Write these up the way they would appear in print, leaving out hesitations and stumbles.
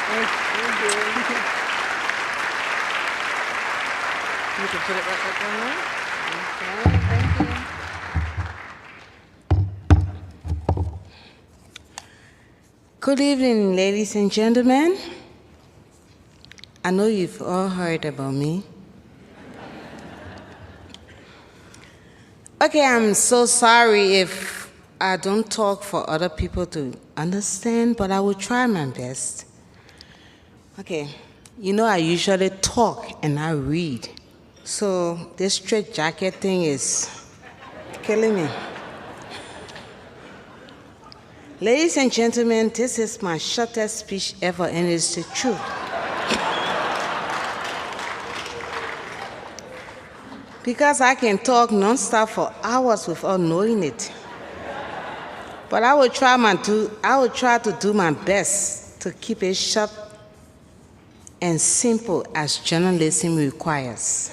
Thank you. You can put it right back on there. Okay, thank you. Good evening, ladies and gentlemen. I know you've all heard about me. Okay, I'm so sorry if I don't talk for other people to understand, but I will try my best. Okay, you know I usually talk and I read, so this straight jacket thing is killing me. Ladies and gentlemen, this is my shortest speech ever, and it's the truth. Because I can talk non-stop for hours without knowing it. But I will try to do my best to keep it short and simple as journalism requires.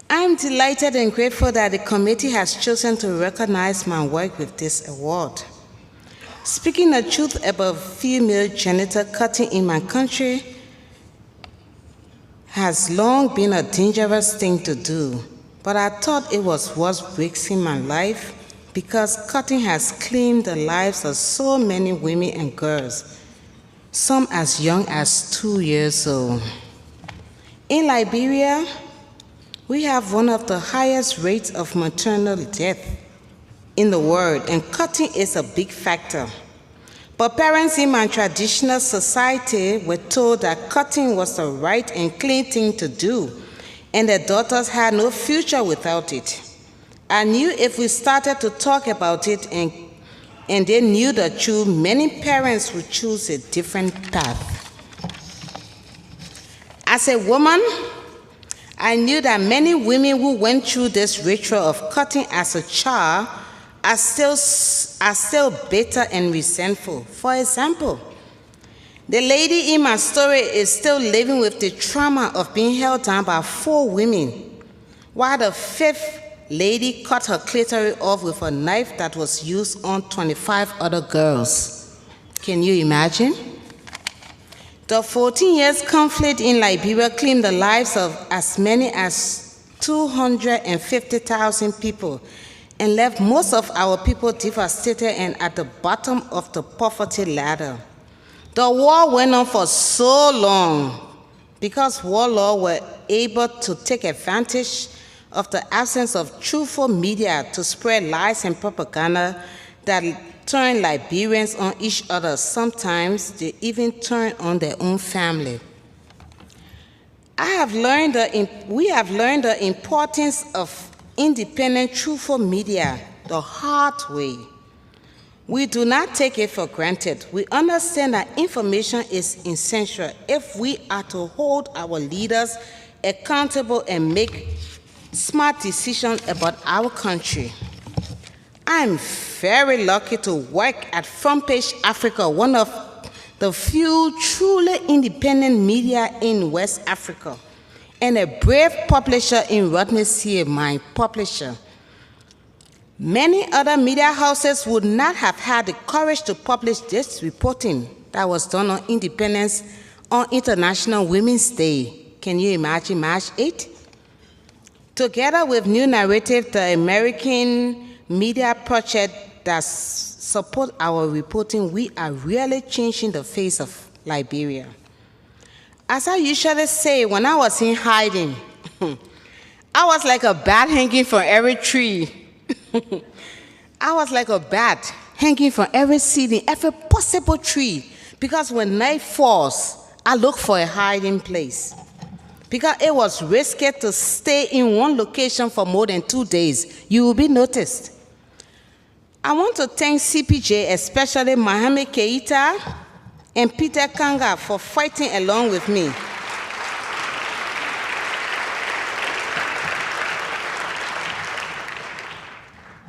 I'm delighted and grateful that the committee has chosen to recognize my work with this award. Speaking the truth about female genital cutting in my country has long been a dangerous thing to do, but I thought it was worth risking my life because cutting has claimed the lives of so many women and girls, some as young as 2 years old. In Liberia, we have one of the highest rates of maternal death in the world, and cutting is a big factor. But parents in my traditional society were told that cutting was the right and clean thing to do, and their daughters had no future without it. I knew if we started to talk about it and they knew the truth, many parents would choose a different path. As a woman, I knew that many women who went through this ritual of cutting as a child are still bitter and resentful. For example, the lady in my story is still living with the trauma of being held down by 4 women, while the 5th lady cut her clitoris off with a knife that was used on 25 other girls. Can you imagine? The 14 years conflict in Liberia claimed the lives of as many as 250,000 people and left most of our people devastated and at the bottom of the poverty ladder. The war went on for so long because warlords were able to take advantage of the absence of truthful media to spread lies and propaganda that turned Liberians on each other. Sometimes they even turned on their own family. We have learned the importance of independent, truthful media the hard way. We do not take it for granted. We understand that information is essential if we are to hold our leaders accountable and make smart decisions about our country. I'm very lucky to work at Front Page Africa, one of the few truly independent media in West Africa, and a brave publisher in Rodney C., my publisher. Many other media houses would not have had the courage to publish this reporting that was done on independence on International Women's Day. Can you imagine March 8th? Together with New Narrative, the American media project that supports our reporting, we are really changing the face of Liberia. As I usually say, when I was in hiding, I was like a bat hanging from every tree. I was like a bat hanging from every seed, every possible tree, because when night falls, I look for a hiding place. Because it was risky to stay in one location for more than 2 days. You will be noticed. I want to thank CPJ, especially Mohamed Keita and Peter Kanga, for fighting along with me.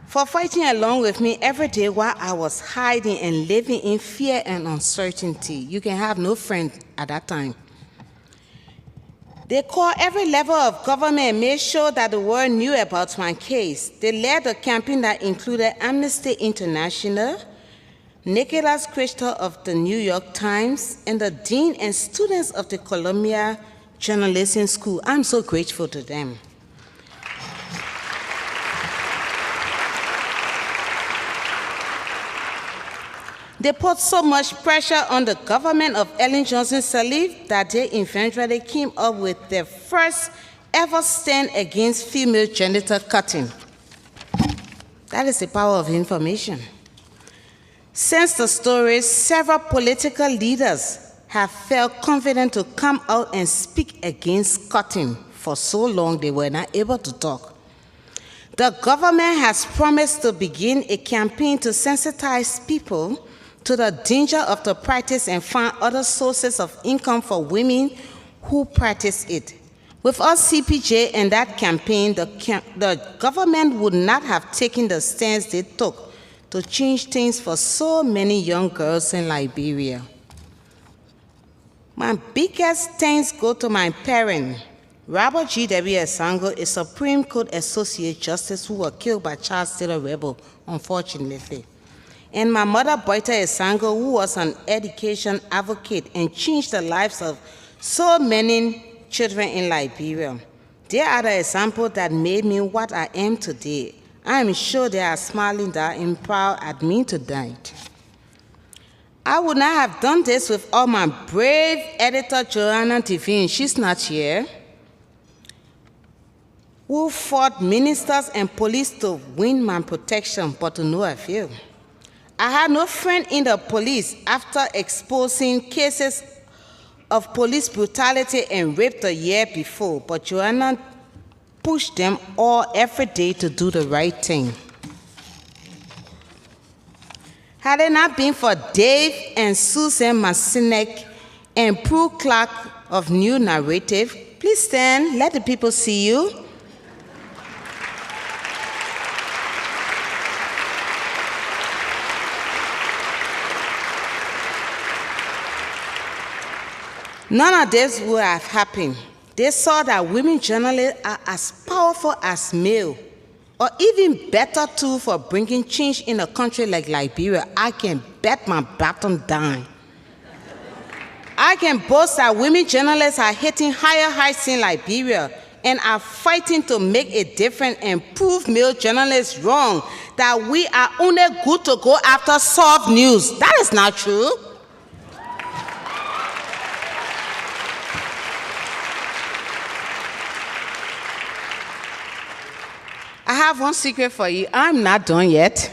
For fighting along with me every day while I was hiding and living in fear and uncertainty. You can have no friend at that time. They called every level of government and made sure that the world knew about my case. They led a campaign that included Amnesty International, Nicholas Krichter of the New York Times, and the dean and students of the Columbia Journalism School. I'm so grateful to them. They put so much pressure on the government of Ellen Johnson Sirleaf that they eventually came up with their first ever stand against female genital cutting. That is the power of information. Since the story, several political leaders have felt confident to come out and speak against cutting. For so long, they were not able to talk. The government has promised to begin a campaign to sensitize people to the danger of the practice and find other sources of income for women who practice it. Without CPJ and that campaign, the government would not have taken the stance they took to change things for so many young girls in Liberia. My biggest thanks go to my parent, Robert G.W. Azango, a Supreme Court Associate Justice who was killed by Charles Taylor Rebel, unfortunately, and my mother, Boita Azango, who was an education advocate and changed the lives of so many children in Liberia. They are the example that made me what I am today. I am sure they are smiling down and proud at me tonight. I would not have done this without my brave editor, Joanna Devine. She's not here. Who fought ministers and police to win my protection, but to no avail. I had no friend in the police after exposing cases of police brutality and rape the year before, but Joanna pushed them all every day to do the right thing. Had it not been for Dave and Susan Masinek and Prue Clark of New Narrative, please stand, let the people see you. None of this would have happened. They saw that women journalists are as powerful as male, or even better too for bringing change in a country like Liberia. I can bet my bottom down. I can boast that women journalists are hitting higher heights in Liberia and are fighting to make a difference and prove male journalists wrong, that we are only good to go after soft news. That is not true. I have one secret for you. I'm not done yet.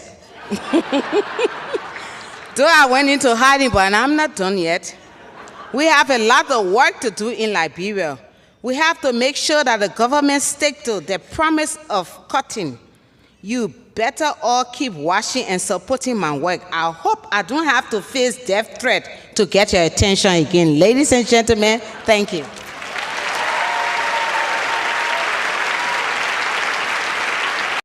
Though I went into hiding, but I'm not done yet. We have a lot of work to do in Liberia. We have to make sure that the government sticks to the promise of cutting. You better all keep watching and supporting my work. I hope I don't have to face death threat to get your attention again. Ladies and gentlemen, thank you.